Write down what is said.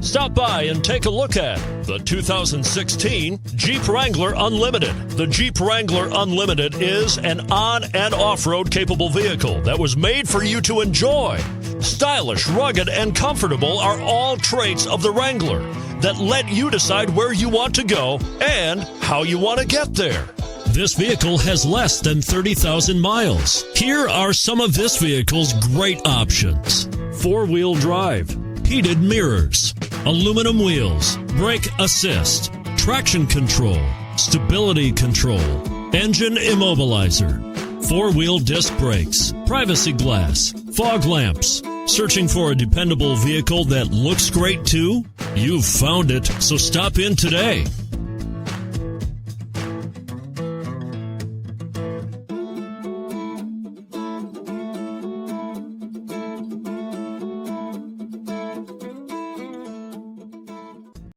Stop by and take a look at the 2016 Jeep Wrangler Unlimited. The Jeep Wrangler Unlimited is an on- and off-road capable vehicle that was made for you to enjoy. Stylish, rugged, and comfortable are all traits of the Wrangler that let you decide where you want to go and how you want to get there. This vehicle has less than 30,000 miles. Here are some of this vehicle's great options: four-wheel drive, heated mirrors, aluminum wheels, brake assist, traction control, stability control, engine immobilizer, four-wheel disc brakes, privacy glass, fog lamps. Searching for a dependable vehicle that looks great too? You've found it, so stop in today.